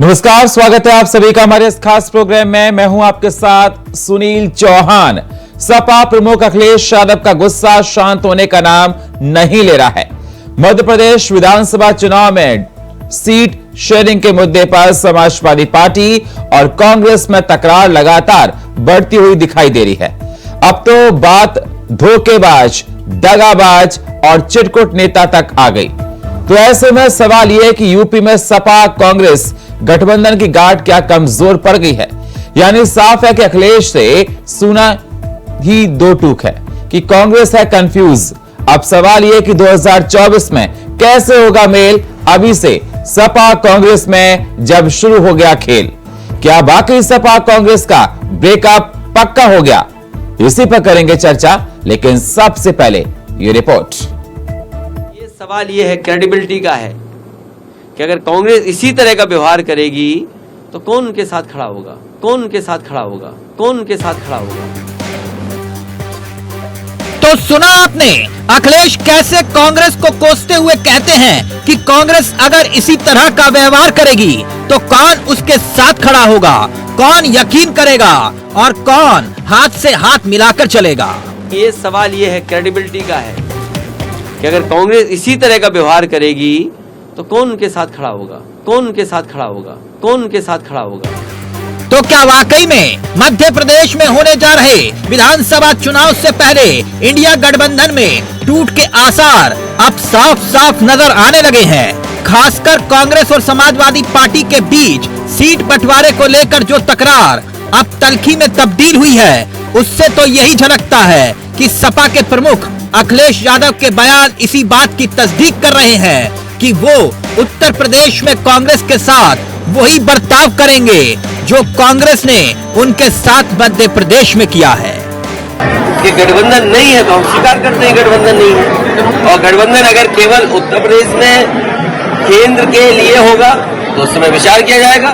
नमस्कार, स्वागत है आप सभी का हमारे इस खास प्रोग्राम में। मैं हूं आपके साथ सुनील चौहान। सपा प्रमुख अखिलेश यादव का गुस्सा शांत होने का नाम नहीं ले रहा है। मध्य प्रदेश विधानसभा चुनाव में सीट शेयरिंग के मुद्दे पर समाजवादी पार्टी और कांग्रेस में तकरार लगातार बढ़ती हुई दिखाई दे रही है। अब तो बात धोखेबाज, दगाबाज और चिटकुट नेता तक आ गई। तो ऐसे में सवाल यह कि यूपी में सपा कांग्रेस गठबंधन की गांठ क्या कमजोर पड़ गई है? यानी साफ है कि अखिलेश से सुना ही दो टूक है कि कांग्रेस है कंफ्यूज। अब सवाल यह कि 2024 में कैसे होगा मेल अभी से सपा कांग्रेस में जब शुरू हो गया खेल। क्या वाकई सपा कांग्रेस का ब्रेकअप पक्का हो गया? इसी पर करेंगे चर्चा, लेकिन सबसे पहले ये रिपोर्ट। ये सवाल ये है, क्रेडिबिलिटी का है कि अगर कांग्रेस इसी तरह का व्यवहार करेगी तो कौन उनके साथ खड़ा होगा, कौन उनके साथ खड़ा होगा, कौन उनके साथ खड़ा होगा। तो सुना आपने, अखिलेश कैसे कांग्रेस को कोसते हुए कहते हैं कि कांग्रेस अगर इसी तरह का व्यवहार करेगी तो कौन उसके साथ खड़ा होगा, कौन यकीन करेगा और कौन हाथ से हाथ मिलाकर चलेगा। ये सवाल ये है, क्रेडिबिलिटी का है कि अगर कांग्रेस इसी तरह का व्यवहार करेगी तो कौन उनके साथ खड़ा होगा, कौन उनके साथ खड़ा होगा, कौन उनके साथ खड़ा होगा। तो क्या वाकई में मध्य प्रदेश में होने जा रहे विधानसभा चुनाव से पहले इंडिया गठबंधन में टूट के आसार अब साफ साफ नजर आने लगे हैं? खासकर कांग्रेस और समाजवादी पार्टी के बीच सीट बंटवारे को लेकर जो तकरार अब तल्खी में तब्दील हुई है, उससे तो यही झलकता है कि सपा के प्रमुख अखिलेश यादव के बयान इसी बात की तस्दीक कर रहे हैं कि वो उत्तर प्रदेश में कांग्रेस के साथ वही बर्ताव करेंगे जो कांग्रेस ने उनके साथ मध्य प्रदेश में किया है। कि गठबंधन नहीं है तो हम स्वीकार करते हैं गठबंधन नहीं है, और गठबंधन अगर केवल उत्तर प्रदेश में केंद्र के लिए होगा तो उस समय विचार किया जाएगा,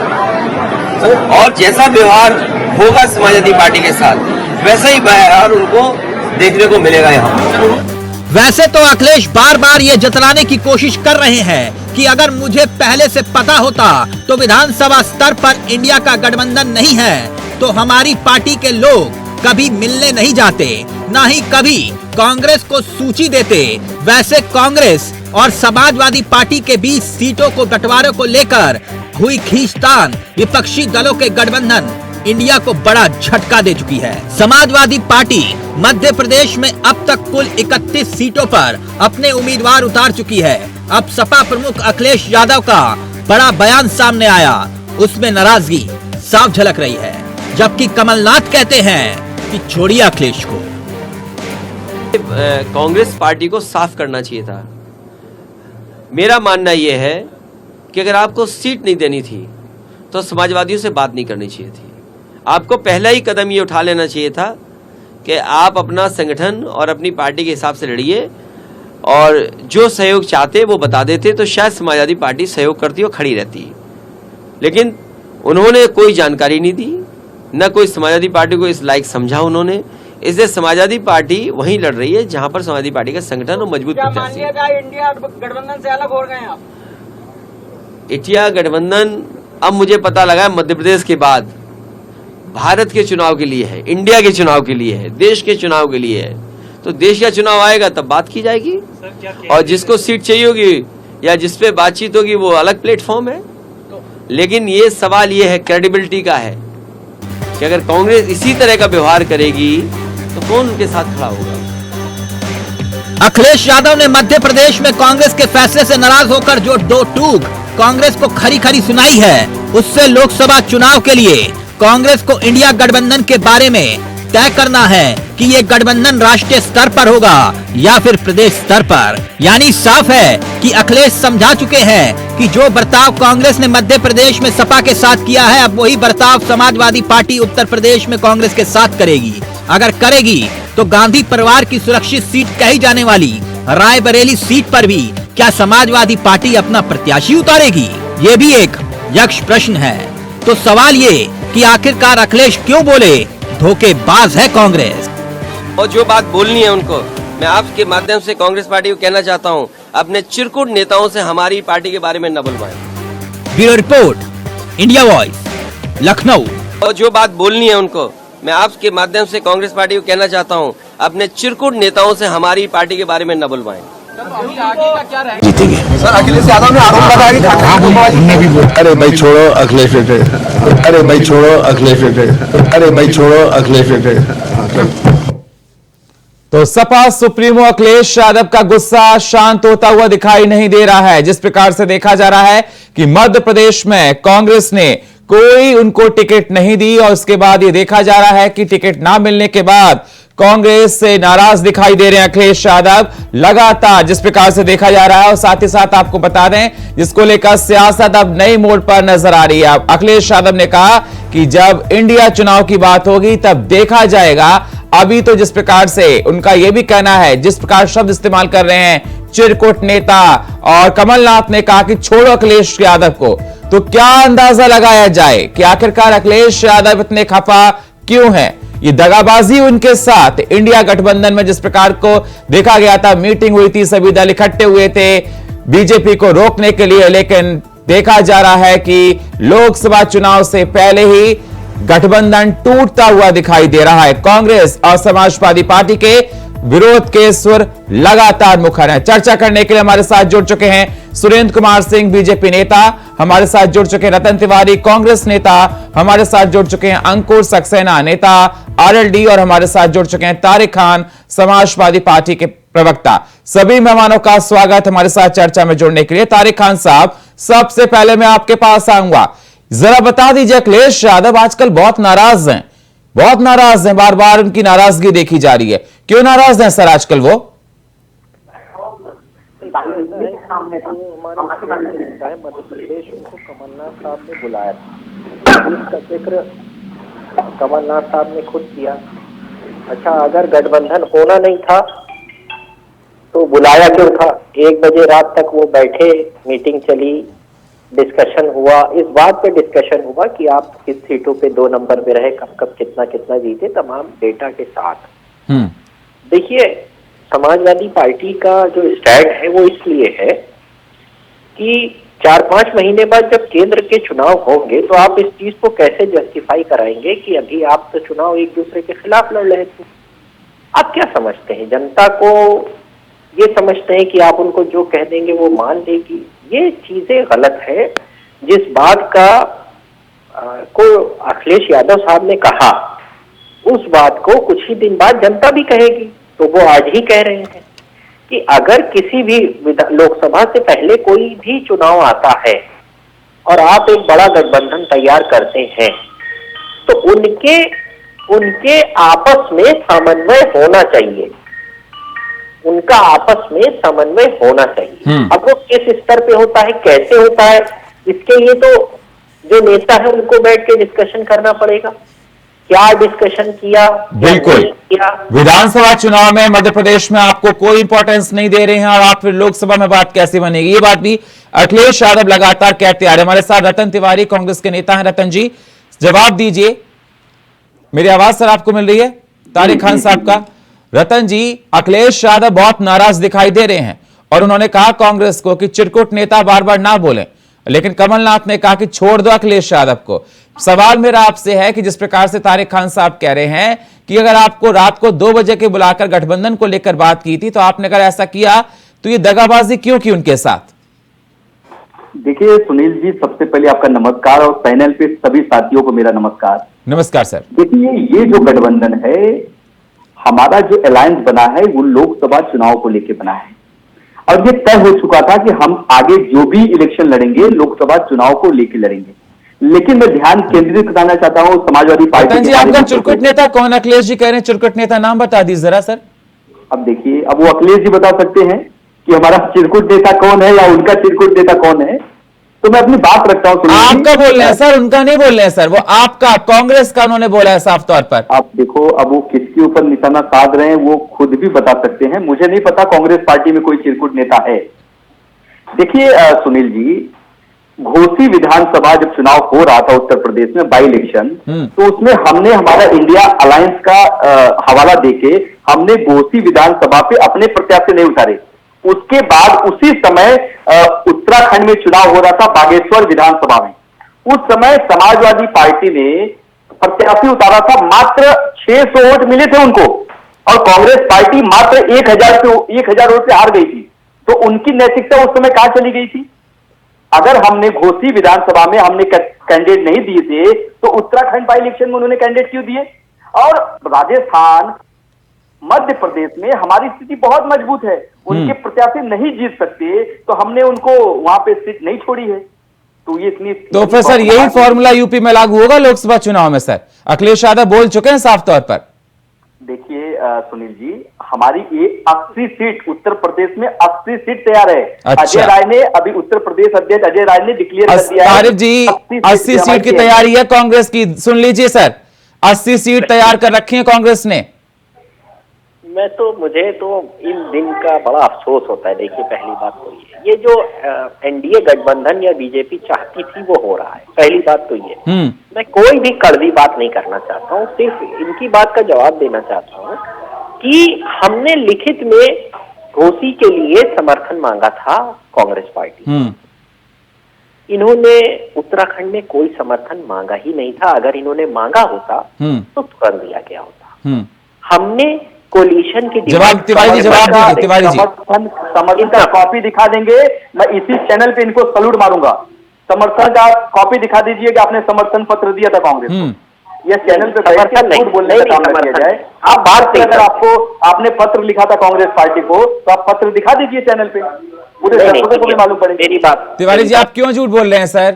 और जैसा व्यवहार होगा समाजवादी पार्टी के साथ वैसा ही व्यवहार उनको देखने को मिलेगा यहाँ। वैसे तो अखिलेश बार बार ये जतलाने की कोशिश कर रहे हैं कि अगर मुझे पहले से पता होता तो विधानसभा स्तर पर इंडिया का गठबंधन नहीं है तो हमारी पार्टी के लोग कभी मिलने नहीं जाते, ना ही कभी कांग्रेस को सूची देते। वैसे कांग्रेस और समाजवादी पार्टी के बीच सीटों को बंटवारे को लेकर हुई खींचतान विपक्षी दलों के गठबंधन इंडिया को बड़ा झटका दे चुकी है। समाजवादी पार्टी मध्य प्रदेश में अब तक कुल 31 सीटों पर अपने उम्मीदवार उतार चुकी है। अब सपा प्रमुख अखिलेश यादव का बड़ा बयान सामने आया, उसमें नाराजगी साफ झलक रही है, जबकि कमलनाथ कहते हैं कि छोड़िए अखिलेश को। कांग्रेस पार्टी को साफ करना चाहिए था। मेरा मानना यह है कि अगर आपको सीट नहीं देनी थी तो समाजवादियों से बात नहीं करनी चाहिए थी। आपको पहला ही कदम ये उठा लेना चाहिए था कि आप अपना संगठन और अपनी पार्टी के हिसाब से लड़िए, और जो सहयोग चाहते वो बता देते तो शायद समाजवादी पार्टी सहयोग करती और खड़ी रहती। लेकिन उन्होंने कोई जानकारी नहीं दी, न कोई समाजवादी पार्टी को इस लायक समझा उन्होंने। इसलिए समाजवादी पार्टी वहीं लड़ रही है जहां पर समाजवादी पार्टी का संगठन और मजबूत प्रत्याशी। इंडिया गठबंधन से अलग हो गए आप? इंडिया गठबंधन अब मुझे पता लगा मध्य प्रदेश के बाद भारत के चुनाव के लिए है, इंडिया के चुनाव के लिए है, देश के चुनाव के लिए है। तो देश का चुनाव आएगा तब बात की जाएगी, और जिसको सीट चाहिए होगी या जिस पे बातचीत होगी वो अलग प्लेटफॉर्म है। लेकिन ये सवाल ये है, क्रेडिबिलिटी का है कि अगर कांग्रेस इसी तरह का व्यवहार करेगी तो कौन उनके साथ खड़ा होगा। अखिलेश यादव ने मध्य प्रदेश में कांग्रेस के फैसले से नाराज होकर जो दो टूक कांग्रेस को खरी खरी सुनाई है, उससे लोकसभा चुनाव के लिए कांग्रेस को इंडिया गठबंधन के बारे में तय करना है कि ये गठबंधन राष्ट्रीय स्तर पर होगा या फिर प्रदेश स्तर पर। यानी साफ है कि अखिलेश समझा चुके हैं कि जो बर्ताव कांग्रेस ने मध्य प्रदेश में सपा के साथ किया है, अब वही बर्ताव समाजवादी पार्टी उत्तर प्रदेश में कांग्रेस के साथ करेगी। अगर करेगी तो गांधी परिवार की सुरक्षित सीट कही जाने वाली रायबरेली सीट पर भी क्या समाजवादी पार्टी अपना प्रत्याशी उतारेगी? ये भी एक यक्ष प्रश्न है। तो सवाल ये कि आखिरकार अखिलेश क्यों बोले धोखेबाज है कांग्रेस? और जो बात बोलनी है उनको, मैं आपके माध्यम से कांग्रेस पार्टी को कहना चाहता हूं, अपने चिरकुट नेताओं से हमारी पार्टी के बारे में न बुलवाएं। Bureau report, India voice, Lucknow. और जो बात बोलनी है उनको, मैं आपके माध्यम से कांग्रेस पार्टी को कहना चाहता हूं, अपने चिरकुट नेताओं से हमारी पार्टी के बारे में न बुलवाएं। जीतेंगे सर। अखिलेश यादव ने आरोप लगाया कि अरे भाई छोड़ो अखिलेश, अरे भाई छोड़ो अखिलेश, अरे भाई छोड़ो अखिलेश। तो सपा सुप्रीमो अखिलेश यादव का गुस्सा शांत होता हुआ दिखाई नहीं दे रहा है। जिस प्रकार से देखा जा रहा है कि मध्य प्रदेश में कांग्रेस ने कोई उनको टिकट नहीं दी और उसके बाद ये देखा जा रहा है कि टिकट ना मिलने के बाद कांग्रेस से नाराज दिखाई दे रहे हैं अखिलेश यादव लगातार, जिस प्रकार से देखा जा रहा है। और साथ ही साथ आपको बता दें, जिसको लेकर सियासत अब नई मोड़ पर नजर आ रही है। अखिलेश यादव ने कहा कि जब इंडिया चुनाव की बात होगी तब देखा जाएगा। अभी तो जिस प्रकार से उनका यह भी कहना है, जिस प्रकार शब्द इस्तेमाल कर रहे हैं चिरकुट नेता, और कमलनाथ ने कहा कि छोड़ो अखिलेश यादव को, तो क्या अंदाजा लगाया जाए कि आखिरकार अखिलेश यादव इतने खफा क्यों हैं? ये दगाबाजी उनके साथ इंडिया गठबंधन में जिस प्रकार को देखा गया था, मीटिंग हुई थी, सभी दल इकट्ठे हुए थे बीजेपी को रोकने के लिए, लेकिन देखा जा रहा है कि लोकसभा चुनाव से पहले ही गठबंधन टूटता हुआ दिखाई दे रहा है। कांग्रेस और समाजवादी पार्टी के विरोध के सुर लगातार मुखर हैं। चर्चा करने के लिए हमारे साथ जुड़ चुके हैं सुरेंद्र कुमार सिंह, बीजेपी नेता, हमारे साथ जुड़ चुके हैं रतन तिवारी, कांग्रेस नेता, हमारे साथ जुड़ चुके हैं अंकुर सक्सेना, नेता आरएलडी, और हमारे साथ जुड़ चुके हैं तारिक खान, समाजवादी पार्टी के प्रवक्ता। सभी मेहमानों का स्वागत हमारे साथ चर्चा में जुड़ने के लिए। तारिक खान साहब, सबसे पहले मैं आपके पास आऊंगा, जरा बता दीजिए, अखिलेश यादव आजकल बहुत नाराज हैं, बहुत नाराज हैं, बार बार उनकी नाराजगी देखी जा रही है। क्यों नाराज हैं सर आजकल वो? मध्य प्रदेश उनको कमलनाथ साहब ने बुलाया था, इसका जिक्र कमलनाथ साहब ने खुद किया। अच्छा, अगर गठबंधन होना नहीं था तो बुलाया क्यों था? 1 बजे रात तक वो बैठे, मीटिंग चली, डिस्कशन हुआ, इस बात पे डिस्कशन हुआ कि आप किस सीटों पे 2 नंबर पे रहे, कब कब कितना कितना जीते, तमाम डेटा के साथ। देखिए, समाजवादी पार्टी का जो स्टैंड है वो इसलिए है कि 4-5 महीने बाद जब केंद्र के चुनाव होंगे तो आप इस चीज को कैसे जस्टिफाई कराएंगे कि अभी आप तो चुनाव एक दूसरे के खिलाफ लड़ रहे थे। आप क्या समझते हैं, जनता को ये समझते हैं कि आप उनको जो कह देंगे वो मान लेगी? ये चीजें गलत है। जिस बात का को अखिलेश यादव साहब ने कहा, उस बात को कुछ ही दिन बाद जनता भी कहेगी। तो वो आज ही कह रहे हैं कि अगर किसी भी लोकसभा से पहले कोई भी चुनाव आता है और आप एक बड़ा गठबंधन तैयार करते हैं तो उनके आपस में समन्वय होना चाहिए, उनका आपस में समन्वय होना चाहिए। अब वो किस स्तर पे होता है, कैसे होता है, इसके लिए तो जो नेता है उनको बैठ के डिस्कशन करना पड़ेगा, क्या डिस्कशन किया, बिल्कुल किया। विधानसभा चुनाव में मध्य प्रदेश में आपको कोई इंपॉर्टेंस नहीं दे रहे हैं और आप फिर लोकसभा में बात कैसे बनेगी? ये बात भी अखिलेश यादव लगातार कहते आ रहे हैं। हमारे साथ रतन तिवारी, कांग्रेस के नेता हैं। रतन जी, जवाब दीजिए, मेरी आवाज सर आपको मिल रही है? तारिक खान साहब का। रतन जी, अखिलेश यादव बहुत नाराज दिखाई दे रहे हैं और उन्होंने कहा कांग्रेस को कि चिरकुट नेता बार बार ना बोले, लेकिन कमलनाथ ने कहा कि छोड़ दो अखिलेश यादव को। सवाल मेरा आपसे है कि जिस प्रकार से तारिक खान साहब कह रहे हैं कि अगर आपको रात को 2 बजे के बुलाकर गठबंधन को लेकर बात की थी तो आपने अगर ऐसा किया तो ये दगाबाजी क्यों की उनके साथ? देखिए सुनील जी, सबसे पहले आपका नमस्कार और पैनल पे सभी साथियों को मेरा नमस्कार। नमस्कार सर। देखिए, ये जो गठबंधन है, हमारा जो अलायंस बना है वो लोकसभा चुनाव को लेकर बना है और ये तय हो चुका था कि हम आगे जो भी इलेक्शन लड़ेंगे लोकसभा चुनाव को लेकर लड़ेंगे। लेकिन मैं ध्यान केंद्रित कराना चाहता हूं समाजवादी पार्टी जी, आपका चिरकुट नेता कौन? अखिलेश जी कह रहे हैं चिरकुट नेता, नाम बता दीजिए जरा सर। अब देखिए, अब वो अखिलेश जी बता सकते हैं कि हमारा चिरकुट नेता कौन है या उनका चिरकुट नेता कौन है। तो मैं अपनी बात रखता हूं। आपका बोल रहे हैं सर, उनका नहीं बोल रहे हैं सर, वो आपका कांग्रेस का उन्होंने बोला है साफ तौर पर। आप देखो, अब वो किसके ऊपर निशाना साध रहे हैं वो खुद भी बता सकते हैं, मुझे नहीं पता कांग्रेस पार्टी में कोई चिरकुट नेता है। देखिए सुनील जी, घोसी विधानसभा जब चुनाव हो रहा था उत्तर प्रदेश में, बाई इलेक्शन, तो उसमें हमने हमारा इंडिया अलायंस का हवाला देके हमने घोसी विधानसभा पे अपने प्रत्याशी नहीं उतारे। उसके बाद उसी समय उत्तराखंड में चुनाव हो रहा था बागेश्वर विधानसभा में, उस समय समाजवादी पार्टी ने प्रत्याशी उतारा था, मात्र 600 वोट मिले थे उनको, और कांग्रेस पार्टी मात्र 1000 वोट से हार गई थी। तो उनकी नैतिकता उस समय कहां चली गई थी? अगर हमने घोसी विधानसभा में हमने कैंडिडेट नहीं दिए थे तो उत्तराखंड बाई इलेक्शन में उन्होंने कैंडिडेट क्यों दिए? और राजस्थान, मध्य प्रदेश में हमारी स्थिति बहुत मजबूत है, उनके प्रत्याशी नहीं जीत सकते, तो हमने उनको वहां पे सीट नहीं छोड़ी है। तो ये इतनी, तो फिर सर यही फॉर्मूला यूपी में लागू होगा लोकसभा चुनाव में? सर अखिलेश यादव बोल चुके हैं साफ तौर पर। देखिए सुनील जी, हमारी 80 सीट उत्तर प्रदेश में 80 सीट तैयार है। अच्छा। अजय राय ने अभी उत्तर प्रदेश अध्यक्ष अजय राय ने डिक्लेयर कर दिया है। आरिफ जी 80 सीट की तैयारी है कांग्रेस की, सुन लीजिए सर, 80 सीट तैयार कर रखी है कांग्रेस ने। मुझे तो इन दिन का बड़ा अफसोस होता है। देखिए, पहली बात तो ये जो एनडीए गठबंधन या बीजेपी चाहती थी वो हो रहा है, पहली बात तो ये। मैं कोई भी कड़वी बात नहीं करना चाहता हूँ, सिर्फ इनकी बात का जवाब देना चाहता हूँ कि हमने लिखित में घोसी के लिए समर्थन मांगा था कांग्रेस पार्टी। इन्होंने उत्तराखंड में कोई समर्थन मांगा ही नहीं था। अगर इन्होंने मांगा होता तो तुरंत दिया गया होता। हमने कोलिशन की जवाब तिवारी जी जवाब दीजिए। तिवारी जी समर्थन का कॉपी दिखा देंगे, मैं इसी चैनल पे इनको सलूट मारूंगा। समर्थन का कॉपी दिखा दीजिए कि आपने समर्थन पत्र दिया था कांग्रेस को। यह चैनल पे समर्थन नहीं बोलने का काम किया जाए। आप बात से अगर आपने पत्र लिखा था कांग्रेस पार्टी को तो आप पत्र दिखा दीजिए चैनल पे, पूरे दर्शकों को भी मालूम पड़े। मेरी बात तिवारी जी, आप क्यों झूठ बोल रहे हैं सर?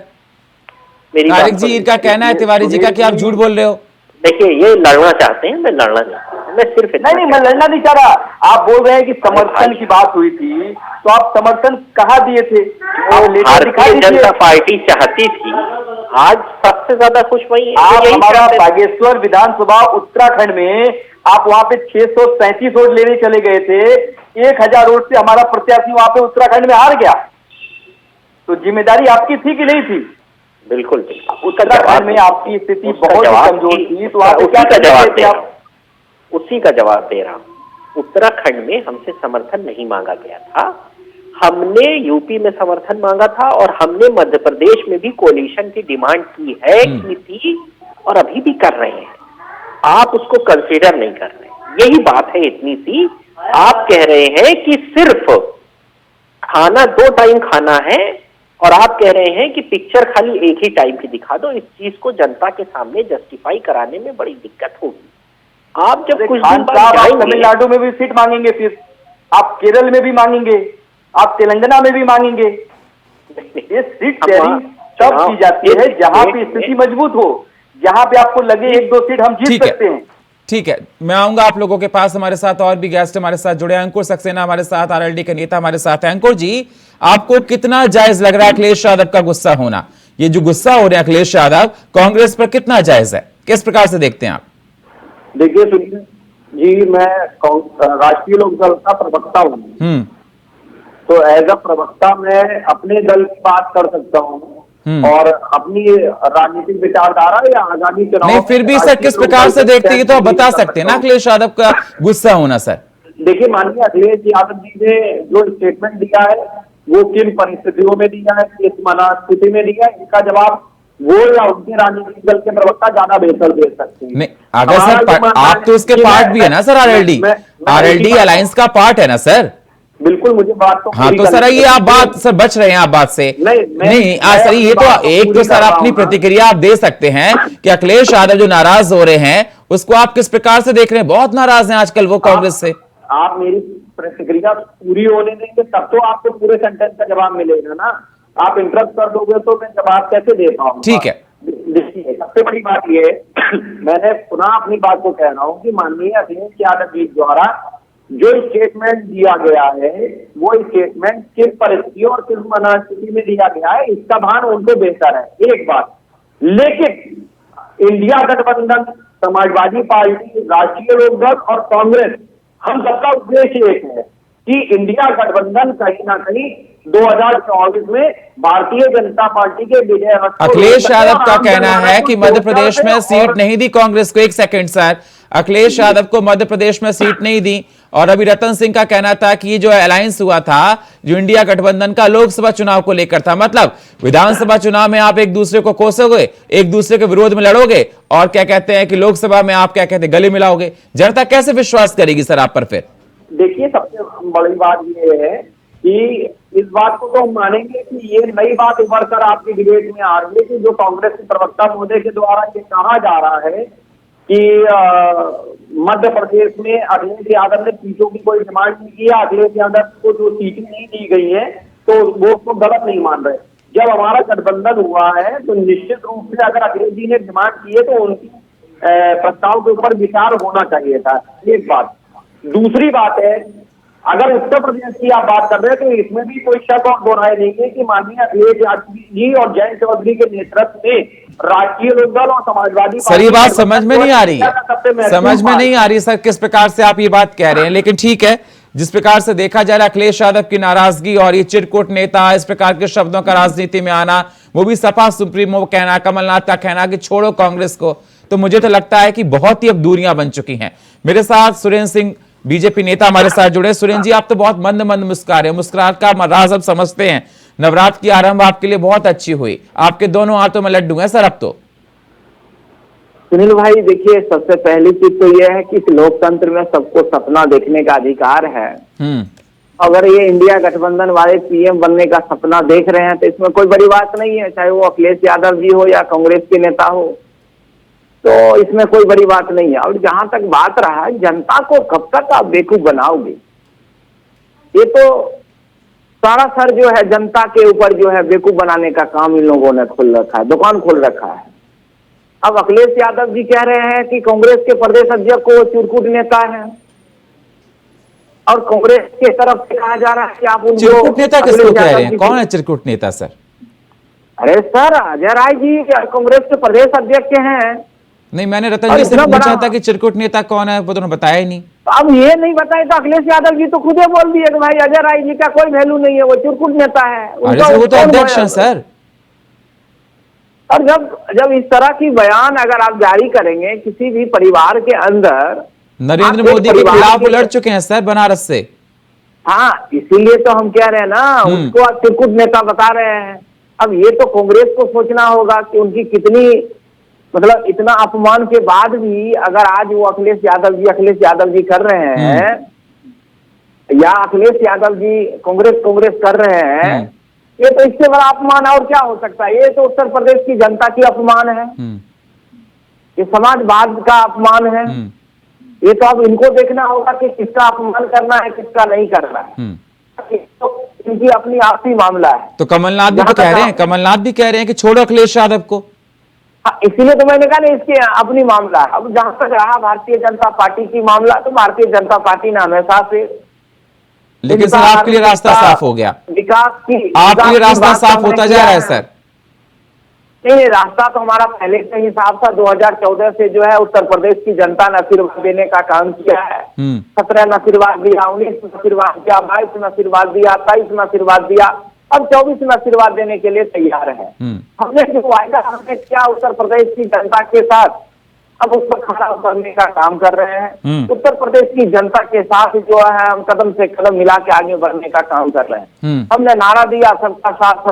तारिक जी का कहना है तिवारी जी का कि आप झूठ बोल रहे हो। देखिए, ये लड़ना चाहते हैं, मैं लड़ना नहीं चाहता, मैं सिर्फ नहीं, मैं लड़ना नहीं चाह रहा। आप बोल रहे हैं कि समर्थन की बात हुई थी, तो आप समर्थन कहाँ दिए थे? भारतीय जनता पार्टी चाहती थी, आज सबसे ज्यादा खुश वही है। आप हमारा बागेश्वर विधानसभा उत्तराखंड में आप वहां पे 637 वोट लेने चले गए थे, 1000 वोट से हमारा प्रत्याशी वहां पे उत्तराखंड में हार गया। तो जिम्मेदारी आपकी थी कि नहीं थी? बिल्कुल। उत्तराखंड में आपकी स्थिति बहुत कमजोर थी, तो आप क्या जवाब दे? उसी का जवाब दे रहा हूं। उत्तराखंड में हमसे समर्थन नहीं मांगा गया था, हमने यूपी में समर्थन मांगा था, और हमने मध्य प्रदेश में भी कोलिशन की डिमांड की है, की थी, और अभी भी कर रहे हैं। आप उसको कंसीडर नहीं कर रहे, यही बात है इतनी सी। आप कह रहे हैं कि सिर्फ खाना 2 टाइम खाना है, और आप कह रहे हैं कि पिक्चर खाली एक ही टाइम की दिखा दो। इस चीज को जनता के सामने जस्टिफाई कराने में बड़ी दिक्कत होगी। आप जब कुछ दिन बाद तमिलनाडु में भी सीट मांगेंगे, फिर आप केरल में भी मांगेंगे, आप तेलंगाना में भी मांगेंगे। ये सीट शेयरिंग तब की जाती है जहां पे स्थिति मजबूत हो, जहां पे आपको लगे 1-2 सीट हम जीत सकते हैं। ठीक है, मैं आऊंगा आप लोगों के पास। हमारे साथ और भी गेस्ट हमारे साथ जुड़े हैं। अंकुर सक्सेना हमारे साथ, आरएलडी के नेता हमारे साथ हैं। अंकुर जी, आपको कितना जायज लग रहा है अखिलेश यादव का गुस्सा होना? ये जो गुस्सा हो रहे हैं अखिलेश यादव, कांग्रेस पर कितना जायज है? किस प्रकार से देखते हैं आप? देखिए सुनिए जी, मैं राष्ट्रीय लोक दल का प्रवक्ता हूँ, तो एज अ प्रवक्ता मैं अपने दल की बात कर सकता हूँ और अपनी राजनीतिक विचारधारा या आगामी चुनाव। नहीं, फिर भी सर किस प्रकार से देखते हैं तो आप बता सकते हैं ना अखिलेश यादव का गुस्सा होना? सर देखिए, माननीय अखिलेश यादव जी ने जो स्टेटमेंट दिया है वो किन परिस्थितियों में दिया है, किस मनस्थिति में दिया है, इसका जवाब वो या उनके राजनीतिक दल के प्रवक्ता ज्यादा बेहतर दे सकते हैं। नहीं, अगर सर आप तो उसके पार्ट भी है ना सर, आरएलडी अलायंस का पार्ट है ना सर? बिल्कुल, मुझे बात तो हाँ, तो सर ये आप बात सर बच रहे हैं आप बात से। नहीं सर, ये तो एक तो सर अपनी प्रतिक्रिया आप दे सकते हैं कि अखिलेश यादव जो नाराज हो रहे हैं उसको आप किस प्रकार से देख रहे हैं? बहुत नाराज हैं आजकल वो कांग्रेस से। आप मेरी प्रतिक्रिया पूरी होने देंगे तब तो आपको पूरे सेंटेंस का जवाब मिलेगा ना। आप इंटरप्ट कर दोगे तो मैं जवाब कैसे दे पाऊंगा? ठीक है, देखिए, सबसे बड़ी बात ये मैंने पुनः अपनी बात को कह रहा हूँ कि माननीय अखिलेश यादव जी द्वारा जो स्टेटमेंट दिया गया है वो स्टेटमेंट किस परिस्थिति और किस मनस्थिति में दिया गया है इसका भान उनको बेहतर है, एक बात। लेकिन इंडिया गठबंधन, समाजवादी पार्टी, राष्ट्रीय लोकदल और कांग्रेस, हम सबका उद्देश्य एक है कि इंडिया गठबंधन कहीं ना कहीं 2024 में भारतीय जनता पार्टी के विजय। अखिलेश यादव का कहना है कि मध्य प्रदेश में सीट नहीं दी कांग्रेस को। एक सेकंड सर, अखिलेश यादव को मध्य प्रदेश में सीट नहीं दी और अभी रतन सिंह का कहना था कि ये जो अलायंस हुआ था जो इंडिया गठबंधन का लोकसभा चुनाव को लेकर था, मतलब विधानसभा चुनाव में आप एक दूसरे को कोसोगे, एक दूसरे के विरोध में लड़ोगे, और क्या कहते हैं कि लोकसभा में आप क्या कहते हैं गले मिलाओगे। जनता कैसे विश्वास करेगी सर आप पर फिर? देखिए, सबसे बड़ी बात ये है कि इस बात को तो हम मानेंगे कि ये नई बात उभर कर आपके डिबेट में आ रही है कि जो कांग्रेस के प्रवक्ता महोदय के द्वारा ये कहा जा रहा है कि मध्य प्रदेश में अखिलेश यादव ने सीटों की कोई डिमांड नहीं की है, अखिलेश यादव को जो सीटें नहीं दी गई है तो वो उसको गलत नहीं मान रहे। जब हमारा गठबंधन हुआ है तो निश्चित रूप से अगर अखिलेश जी ने डिमांड की है तो उनकी प्रस्ताव के ऊपर विचार होना चाहिए था, एक बात। दूसरी बात है, अगर उत्तर प्रदेश की आप बात कर रहे हैं तो इसमें भी कोई शक और दो राय नहीं है कि माननीय अखिलेश यादव जी और जयंत चौधरी के नेतृत्व में राष्ट्रीय लोकदल और समाजवादी सर ये बात समझ में नहीं आ रही है, समझ में नहीं आ रही सर किस प्रकार से आप ये बात कह रहे हैं। लेकिन ठीक है, जिस प्रकार से देखा जा रहा है अखिलेश यादव की नाराजगी और ये चिरकुट नेता, इस प्रकार के शब्दों का राजनीति में आना, वो भी सपा सुप्रीमो कहना, कमलनाथ का कहना कि छोड़ो कांग्रेस को, तो मुझे तो लगता है कि बहुत ही अब दूरियां बन चुकी हैं। मेरे साथ सुरेंद्र सिंह बीजेपी नेता हमारे साथ जुड़े। सुरेंद्र जी, आप तो बहुत मंद मंद मुस्कुरा रहे हैं, मुस्कुराहट का राज अब समझते हैं। नवरात्र की आरंभ आपके लिए बहुत अच्छी हुई, आपके दोनों हाथों में लड्डू हैं सर अब तो। सुनील भाई देखिए, सबसे पहली चीज तो यह है कि इस लोकतंत्र में सबको सपना देखने का अधिकार है। अगर ये इंडिया गठबंधन वाले पीएम बनने का सपना देख रहे हैं तो इसमें कोई बड़ी बात नहीं है, चाहे वो अखिलेश यादव जी हो या कांग्रेस के नेता हो, तो इसमें कोई बड़ी बात नहीं है। और जहां तक बात रहा जनता को कब तक आप बेवकूफ बनाओगे, ये तो सारा सर जो है जनता के ऊपर जो है बेवकूफ बनाने का काम इन लोगों ने खोल रखा है, दुकान खोल रखा है। अब अखिलेश यादव जी कह रहे हैं कि कांग्रेस के प्रदेश अध्यक्ष को चिरकुट नेता है, और कांग्रेस के तरफ से कहा जा रहा है कि आप उनको चिरकुट नेता किसको कह रहे हैं? कौन है चिरकुट नेता सर? अरे सर, अजय राय जी कांग्रेस के प्रदेश अध्यक्ष हैं। नहीं, मैंने रतन जी से पूछा था कि चिरकुट नेता कौन है, वो तो बताया ही नहीं। अब ये नहीं बताए तो अखिलेश यादव जी तो खुद ही बोल दिए कि भाई अजय राय जी का कोई वैल्यू नहीं है, वो चिरकुट नेता है। वो तो अध्यक्ष है सर। और जब इस तरह की बयान अगर आप जारी करेंगे किसी भी परिवार के अंदर, नरेंद्र मोदी के खिलाफ लड़ चुके हैं सर बनारस से। हाँ, इसीलिए तो हम कह रहे हैं ना, उसको आप चिरकुट नेता बता रहे हैं। अब ये तो कांग्रेस को सोचना होगा कि उनकी कितनी, मतलब इतना अपमान के बाद भी अगर आज वो अखिलेश यादव जी कर रहे हैं या अखिलेश यादव जी कांग्रेस कर रहे हैं, ये तो इससे बड़ा अपमान और क्या हो सकता है। ये तो उत्तर प्रदेश की जनता की अपमान है, ये समाजवाद का अपमान है। ये तो अब इनको देखना होगा कि किसका अपमान करना है, किसका नहीं करना है। तो इनकी अपनी आपसी मामला है। तो कमलनाथ भी तो कह रहे हैं, कमलनाथ भी कह रहे हैं कि छोड़ो अखिलेश यादव को। हाँ, इसीलिए तो मैंने कहा ना, इसके अपनी मामला है। अब जहां तक रहा भारतीय जनता पार्टी की मामला, तो भारतीय जनता पार्टी ने हमेशा से, लेकिन सर आपके लिए रास्ता साफ हो गया, विकास की, आपके लिए रास्ता साफ होता जा रहा है सर। नहीं, रास्ता तो हमारा पहले से ही साफ था। 2014 से जो है उत्तर प्रदेश की जनता ने आशीर्वाद देने का काम किया है। 17 में आशीर्वाद दिया, 19 में आशीर्वाद दिया, 22 में आशीर्वाद दिया, 23 में आशीर्वाद दिया, अब 24 में आशीर्वाद देने के लिए तैयार है। हमने जो वायदा हमने किया उत्तर प्रदेश की जनता के साथ, अब उस पर खड़ा उतरने का काम कर रहे हैं। उत्तर प्रदेश की जनता के साथ जो है हम कदम से कदम मिला के आगे बढ़ने का काम कर रहे हैं। हमने नारा दिया, सबका साथ,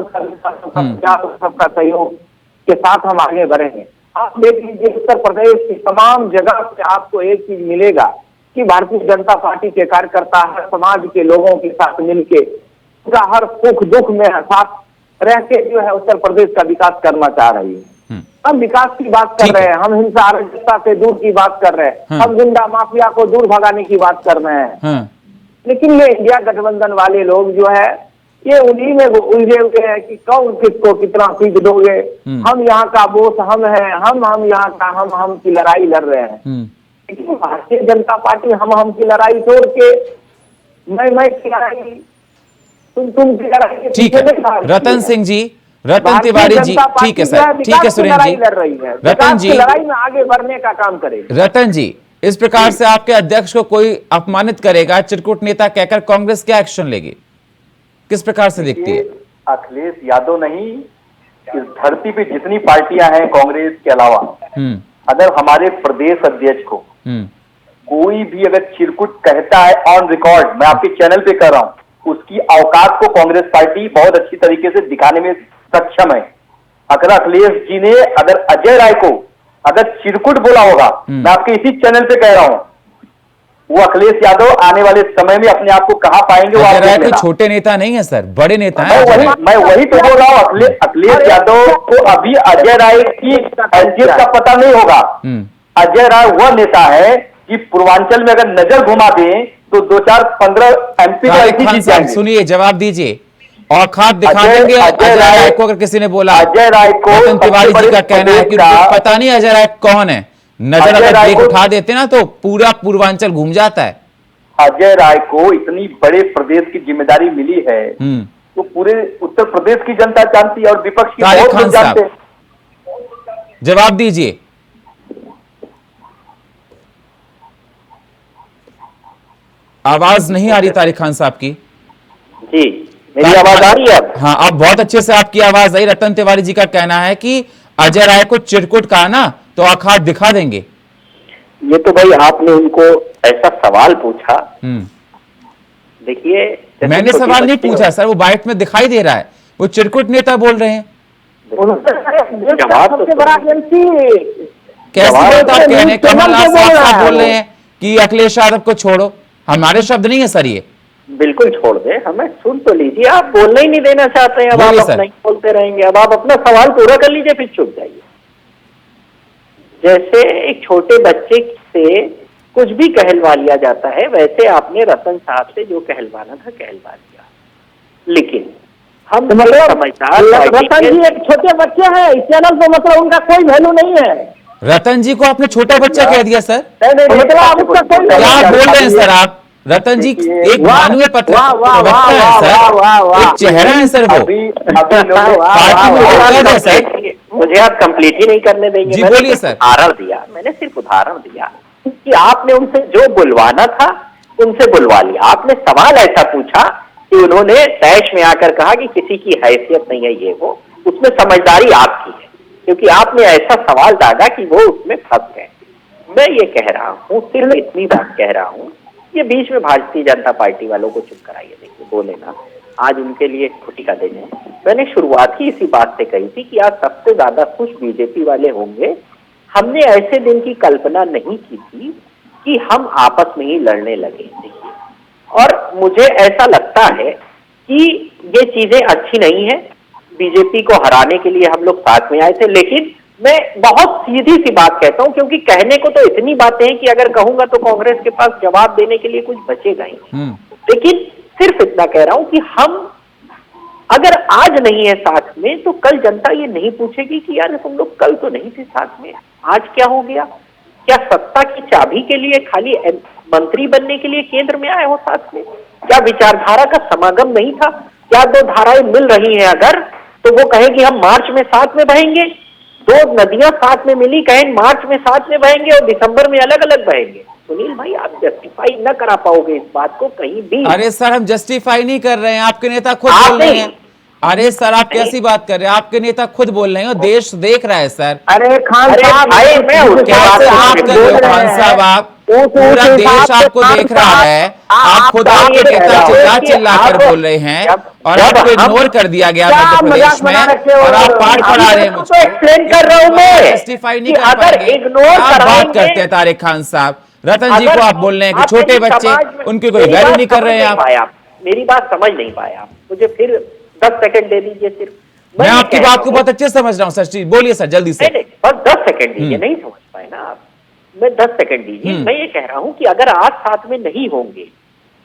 सबका सहयोग के साथ हम आगे बढ़ेंगे। आप देख लीजिए, उत्तर प्रदेश की तमाम जगह से आपको एक चीज मिलेगा कि भारतीय जनता पार्टी के कार्यकर्ता हर समाज के लोगों के साथ मिलके पूरा हर सुख दुख में साथ रह के जो है उत्तर प्रदेश का विकास करना चाह रही है। हम विकास की बात कर रहे हैं, हम हिंसा अराजकता से दूर की बात कर रहे हैं, हम गुंडा माफिया को दूर भगाने की बात कर रहे हैं। लेकिन ये इंडिया गठबंधन वाले लोग जो है ये उन्हीं में उलझे हुए हैं कि कौन किसको कितना सीट दोगे। हम यहाँ का बोस हम हैं, हम यहाँ का हम की लड़ाई लड़ रहे हैं। लेकिन भारतीय जनता पार्टी हम की लड़ाई छोड़ के मैं की लड़ाई, तुम की लड़ाई। ठीक है रतन सिंह जी, रतन तिवारी जी, ठीक है सर, ठीक है सुरेंद्र जी, लड़ रही है रतन जी लड़ाई में आगे बढ़ने का काम करेगी। रतन जी, इस प्रकार से आपके अध्यक्ष को कोई अपमानित करेगा, चिरकुट नेता कहकर, कांग्रेस क्या एक्शन लेगी, किस प्रकार से देखती है? अखिलेश यादव नहीं, इस धरती पे जितनी पार्टियां हैं कांग्रेस के अलावा, अगर हमारे प्रदेश अध्यक्ष को कोई भी अगर चिरकुट कहता है ऑन रिकॉर्ड, मैं आपके चैनल पे कर रहा हूं, उसकी औकात को कांग्रेस पार्टी बहुत अच्छी तरीके से दिखाने में सक्षम है। अगर अखिलेश जी ने अगर अजय राय को अगर चिरकुट बोला होगा, मैं आपके इसी चैनल पे कह रहा हूं, वो अखिलेश यादव आने वाले समय में अपने आप को कहाँ पाएंगे वो आप अजय राय देख कोई लेना। छोटे नेता नहीं है सर, बड़े नेता हैं अजय राय। मैं वही तो बोल रहा हूँ, अखिलेश यादव को अभी अजय राय की हैसियत का पता नहीं होगा। अजय राय वह नेता है कि पूर्वांचल में अगर नजर घुमा दें तो 2-4-15 MP तो ऐसे जीत जाएंगे। सुनिए, जवाब दीजिए। औकात दिखा अजय- देंगे अजय अजय राय राय को, अगर किसी ने बोला। अजय राय को रतन तिवारी जी का कहना है कि उनको पता नहीं अजय राय कौन है, नजर अजय अगर राय देख को- उठा देते ना तो पूरा पूर्वांचल घूम जाता है। अजय राय को इतनी बड़े प्रदेश की जिम्मेदारी मिली है तो पूरे उत्तर प्रदेश की जनता जानती है और विपक्ष की तारिक बहुत खान लोग जानते हैं। जवाब दीजिए। आवाज नहीं आ रही तारिक खान साहब की। जी, मेरी आवाज आ रही है अब? हाँ, अब बहुत अच्छे से आपकी आवाज आई। रतन तिवारी जी का कहना है कि अजय राय को चिरकुट कहा ना तो औकात दिखा देंगे। ये तो भाई आपने उनको ऐसा सवाल पूछा। देखिए, जैसे मैंने छोटे सवाल नहीं बच्चे पूछा सर, वो बाइट में दिखाई दे रहा है, वो चिरकुट नेता बोल रहे हैं। जवाब तो कैसी जवाब बात आप तो कह रहे हैं? न्यूज़ चैनल कमलनाथ पे बोल साफ रहा साफ है बोल वो। रहे हैं कि अखिलेश यादव को छोड़ो। हमारे शब्द नहीं है सर ये। बिल्कुल छोड़ दे, हमें सुन तो लीजिए। आप बोलना ही नहीं देना चाहते हैं, अब आप बोलिए सर। अपना ही बोलते रहेंगे। अब आप अपना सवाल पूरा कर लीजिए, फिर चुप जाइए। जैसे एक छोटे बच्चे से कुछ भी कहलवा लिया जाता है, वैसे आपने रतन साहब से जो कहलवाना था कहलवा लिया। लेकिन हम समझदार रतन जी एक छोटे बच्चे हैं, इस चैनल पे मतलब उनका कोई वैल्यू नहीं है। रतन जी को आपने छोटा बच्चा कह दिया सर? मतलब आप उसका कोई क्या आप बोल रहे हैं सर? आप रतन जी एक मानवीय प्रवक्ता है सर, एक चेहरा है सर वो। पार्टी में वक्ता है सर। मुझे आप कंप्लीट ही नहीं करने देंगे। जी, मैंने बोलिए सिर्फ सर। उदाहरण दिया, मैंने सिर्फ उदाहरण दिया कि आपने उनसे जो बुलवाना था उनसे बुलवा लिया। आपने सवाल ऐसा पूछा कि उन्होंने तैश में आकर कहा कि किसी की हैसियत नहीं है ये वो। उसमें समझदारी आपकी है, क्योंकि आपने ऐसा सवाल दागा कि वो उसमें फंस गए। मैं ये कह रहा हूँ, सिर्फ इतनी बात कह रहा हूँ, ये बीच में भारतीय जनता पार्टी वालों को चुप कराइए। देखिए, बोले ना, आज उनके लिए छुट्टी का दिन है। मैंने शुरुआत ही इसी बात से कही थी कि आज सबसे ज्यादा खुश बीजेपी वाले होंगे। हमने ऐसे दिन की कल्पना नहीं की थी कि हम आपस में ही लड़ने लगे। देखिए, और मुझे ऐसा लगता है कि ये चीजें अच्छी नहीं है। बीजेपी को हराने के लिए हम लोग साथ में आए थे, लेकिन मैं बहुत सीधी सी बात कहता हूं, क्योंकि कहने को तो इतनी बातें हैं कि अगर कहूंगा तो कांग्रेस के पास जवाब देने के लिए कुछ बचेगा ही नहीं। लेकिन सिर्फ इतना कह रहा हूं कि हम अगर आज नहीं है साथ में, तो कल जनता ये नहीं पूछेगी कि यार तुम लोग कल तो नहीं थे साथ में, आज क्या हो गया? क्या सत्ता की चाबी के लिए खाली मंत्री बनने के लिए केंद्र में आए हो साथ में? क्या विचारधारा का समागम नहीं था? क्या दो धाराएं मिल रही हैं अगर, तो वो कहें कि हम मार्च में साथ में बहेंगे। दो नदियां साथ में मिली, कहें मार्च में साथ में बहेंगे और दिसंबर में अलग अलग बहेंगे। सुनील भाई, आप जस्टिफाई न करा पाओगे इस बात को कहीं भी। अरे सर, हम जस्टिफाई नहीं कर रहे हैं, आपके नेता खुद आप बोल रहे नहीं। हैं। अरे सर, आप कैसी बात कर रहे हैं? आपके नेता खुद बोल रहे हैं, देश देख रहा है सर। अरे खान अरे साहब, भाई, मैं उसके कैसे बाद आप कर रहे हो खान साहब? आप पूरा देश आपको देख रहा है, आप खुद आपके नेता चिल्ला चिल्ला कर बोल रहे हैं और आपको इग्नोर कर दिया गया मध्य प्रदेश में और आप पाठ पढ़ा रहे हैं मुझको। एक्सप्लेन कर रहा हूं मैं, जस्टिफाई नहीं कि कर अगर पाएंगे। इग्नोर आप बात कराएंगे, करते हैं तारिक खान साहब, रतन जी को आप बोल रहे हैं कि छोटे बच्चे, उनकी कोई मेरी वैल्यू बात नहीं कर समझ रहे हैं आप। मेरी बात समझ नहीं पाए आप। मुझे फिर 10 सेकंड दे दीजिए सिर्फ। मैं ये आपकी कह रहा बात को हूं- बहुत अच्छे से समझ रहा हूँ सर जी, बोलिए सर जल्दी से। नहीं, बस 10 सेकंड दीजिए, नहीं समझ पाए ना आप। मैं 10 सेकंड दीजिए। मैं ये कह रहा हूं कि अगर आज साथ में नहीं होंगे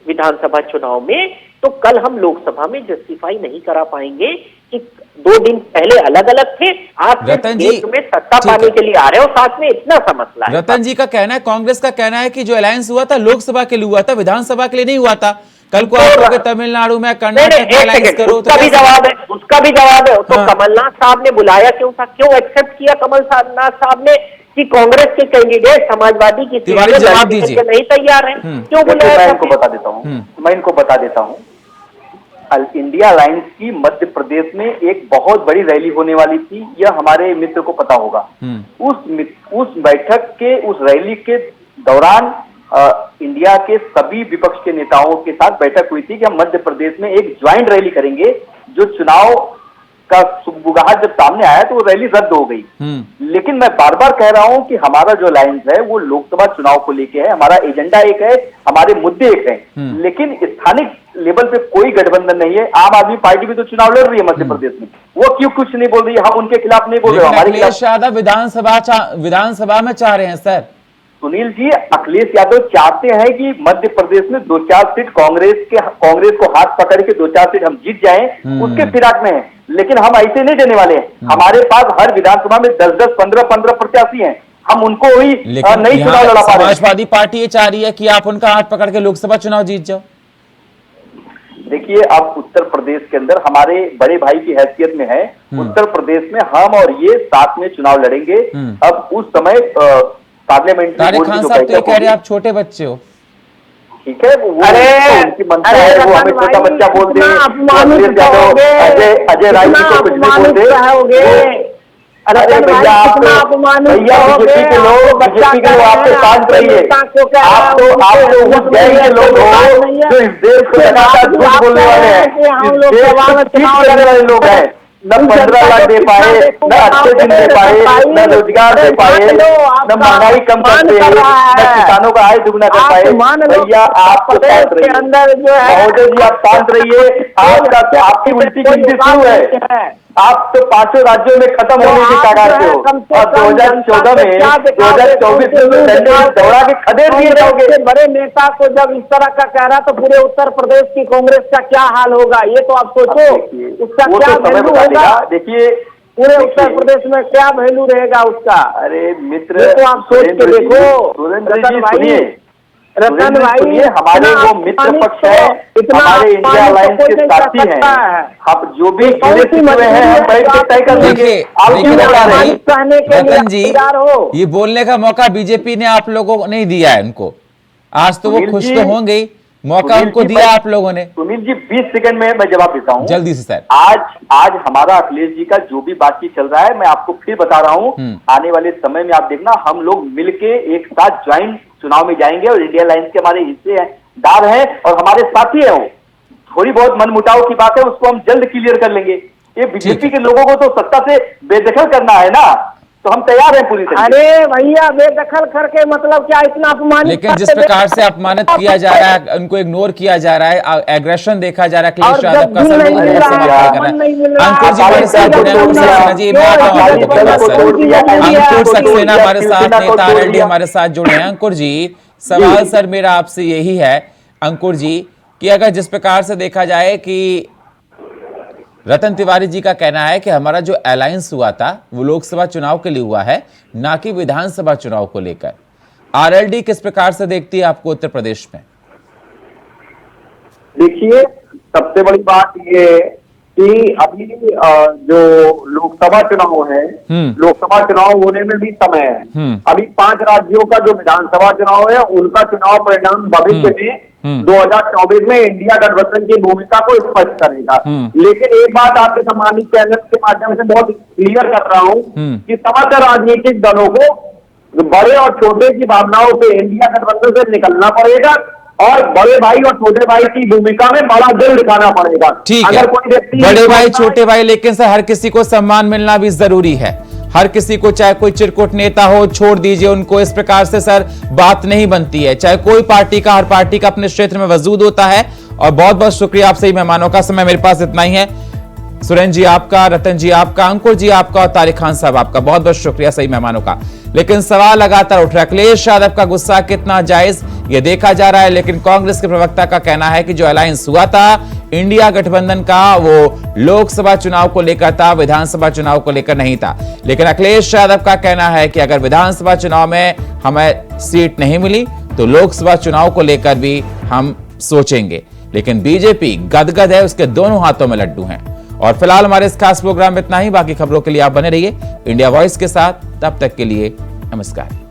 विधानसभा चुनाव में, तो कल हम लोकसभा में जस्टिफाई नहीं करा पाएंगे कि 2 दिन पहले अलग अलग थे, आज रतन जी, देश में सत्ता ठीक पाने है। के लिए आ रहे हो साथ में, इतना सा मसला है। रतन जी का कहना है, कांग्रेस का कहना है कि जो अलायंस हुआ था लोकसभा के लिए हुआ था, विधानसभा के लिए नहीं हुआ था। कल को आप कहोगे तमिलनाडु में, कर्नाटक में अलायंस करो तो उसका भी कैसे? जवाब है, उसका भी जवाब है। तो हाँ। कमलनाथ साहब ने बुलाया क्यों था? क्यों एक्सेप्ट किया कमलनाथ साहब ने कि कांग्रेस के कैंडिडेट समाजवादी की सीट तिवारी में जवाब लड़ने के दीजिए। लिए नहीं तैयार हैं? क्यों देखिए, बुलाया मैं था इनको फिर? बता देता हूँ इंडिया अलायंस की मध्य प्रदेश में एक बहुत बड़ी रैली होने वाली थी, यह हमारे मित्र को पता होगा। उस बैठक के, उस रैली के दौरान इंडिया के सभी विपक्ष के नेताओं के साथ बैठक हुई थी कि हम मध्य प्रदेश में एक ज्वाइंट रैली करेंगे। जो चुनाव का सुगबुगाहट जब सामने आया तो वो रैली रद्द हो गई। लेकिन मैं बार बार कह रहा हूं कि हमारा जो अलायंस है वो लोकसभा चुनाव को लेके है, हमारा एजेंडा एक है, हमारे मुद्दे एक हैं, लेकिन स्थानिक लेवल पे कोई गठबंधन नहीं है। आम आदमी पार्टी भी तो चुनाव लड़ रही है मध्य प्रदेश में, वो क्यों कुछ नहीं बोल रही है? हम उनके खिलाफ नहीं बोल रहे, हमारे खिलाफ। अखिलेश यादव विधानसभा में चाह रहे हैं सर। सुनील जी, अखिलेश यादव चाहते हैं कि मध्य प्रदेश में 2-4 सीट कांग्रेस को हाथ पकड़ के 2-4 सीट हम जीत जाएं, उसके फिराक में है। लेकिन हम ऐसे नहीं देने वाले हैं। हमारे पास हर विधानसभा में 10-10, 15-15 प्रत्याशी हैं, हम उनको ही नहीं चुनाव लड़ा पा रहे। समाजवादी पार्टी ये चाह रही है कि आप उनका हाथ पकड़ के लोकसभा चुनाव जीत जाओ। देखिए, अब उत्तर प्रदेश के अंदर हमारे बड़े भाई की हैसियत में है, उत्तर प्रदेश में हम और ये साथ में चुनाव लड़ेंगे। अब उस समय पार्लियामेंट्री तारिक खान साहब तो ये कह रहे हैं आप छोटे बच्चे हो। ठीक है, वो उनकी मंशा है, वो हमें छोटा बच्चा बोल दे, अजय राय जी को कुछ भी बोल दे। अरे भैया, बीजेपी के लोग आपसे शांत रहिए। आप तो उस गैंग के लोग हो जो इस देश को लगातार झूठ बोलने वाले हैं, इस देश को ठीक करने वाले लोग हैं। न 15 लाख दे पाए, न अच्छे दिन दे पाए, न रोजगार दे पाए, न महंगाई कम कर दे, न किसानों का आय दुगना कर पाए। भैया, आप तो शांत रहिए, महोदय जी आप शांत रहिए। आपकी उल्टी गिनती शुरू है। आप तो 5 राज्यों में खत्म होने की कगार पे हो और 2014 में 2024 में दौड़ा के खदेड़ दिए जाओगे। बड़े नेता को जब इस तरह का कह रहा तो पूरे उत्तर प्रदेश की कांग्रेस का क्या हाल होगा, ये तो आप सोचो। उसका क्या वैल्यू होगा? देखिए, पूरे उत्तर प्रदेश में क्या वैल्यू रहेगा उसका? अरे मित्र, तो आप सोच के देखो। सुरेंद्र जी सुनिए, रतन भाई, हमारे वो मित्र पक्ष है, हमारे इंडिया अलायंस के साथी हैं। आप जो भी हैं हम बैठ के तय कर देंगे। रतन जी, ये बोलने का मौका बीजेपी ने आप लोगों को नहीं दिया है उनको। आज तो वो खुश तो होंगे, मौका उनको दिया आप लोगों ने। सुनील जी, 20 सेकंड में मैं जवाब देता हूँ जल्दी से सर। आज हमारा अखिलेश जी का जो भी बातचीत चल रहा है, मैं आपको फिर बता रहा हूँ, आने वाले समय में आप देखना हम लोग मिलके एक साथ ज्वाइंट चुनाव में जाएंगे और इंडिया अलायंस के हमारे हिस्सेदार हैं और हमारे साथी है। वो थोड़ी बहुत मनमुटाव की बात है, उसको हम जल्द क्लियर कर लेंगे। ये बीजेपी के लोगों को तो सत्ता से बेदखल करना है ना, तो हम तैयार हैं पूरी तरह। अरे भैया, बेदखल करके मतलब क्या? इतना अपमानित, लेकिन जिस प्रकार से अपमानित किया जा रहा है, उनको इग्नोर किया जा रहा है, एग्रेशन देखा जा रहा है अखिलेश यादव का। अंकुर जी हमारे साथ जुड़े हैं, अंकुर सक्सेना हमारे साथ, नेता आरएलडी हमारे साथ जुड़े हैं। अंकुर जी, सवाल सर मेरा आपसे यही है अंकुर जी, कि अगर जिस प्रकार से देखा जाए कि रतन तिवारी जी का कहना है कि हमारा जो अलायंस हुआ था वो लोकसभा चुनाव के लिए हुआ है, ना कि विधानसभा चुनाव को लेकर, आरएलडी किस प्रकार से देखती है आपको उत्तर प्रदेश में? देखिए, सबसे बड़ी बात ये कि अभी जो लोकसभा चुनाव है, लोकसभा चुनाव होने में भी समय है। अभी 5 राज्यों का जो विधानसभा चुनाव है उनका चुनाव परिणाम भविष्य में 2024 में इंडिया गठबंधन की भूमिका को स्पष्ट करेगा। लेकिन एक बात आपके सम्मानित चैनल के माध्यम से बहुत क्लियर कर रहा हूँ कि समस्त राजनीतिक दलों को बड़े और छोटे की भावनाओं से इंडिया गठबंधन से निकलना पड़ेगा और बड़े भाई और छोटे भाई की भूमिका में बड़ा दिल दिखाना पड़ेगा। ठीक है, बड़े भाई छोटे भाई, लेकिन सर हर किसी को सम्मान मिलना भी जरूरी है। हर किसी को, चाहे कोई चिरकुट नेता हो, छोड़ दीजिए उनको, इस प्रकार से सर बात नहीं बनती है। चाहे कोई पार्टी का, हर पार्टी का अपने क्षेत्र में वजूद होता है। और बहुत बहुत शुक्रिया आप सही मेहमानों का। समय मेरे पास इतना ही है। सुरेंद्र जी आपका, रतन जी आपका, अंकुर जी आपका और तारिक खान साहब आपका बहुत बहुत शुक्रिया सही मेहमानों का। लेकिन सवाल लगातार उठ रहा है, अखिलेश यादव का गुस्सा कितना जायज ये देखा जा रहा है। लेकिन कांग्रेस के प्रवक्ता का कहना है कि जो अलायंस हुआ था इंडिया गठबंधन का, वो लोकसभा चुनाव को लेकर था, विधानसभा चुनाव को लेकर नहीं था। लेकिन अखिलेश यादव का कहना है कि अगर विधानसभा चुनाव में हमें सीट नहीं मिली तो लोकसभा चुनाव को लेकर भी हम सोचेंगे। लेकिन बीजेपी गदगद है, उसके दोनों हाथों में लड्डू हैं। और फिलहाल हमारे इस खास प्रोग्राम में इतना ही। बाकी खबरों के लिए आप बने रहिए इंडिया वॉइस के साथ। तब तक के लिए नमस्कार।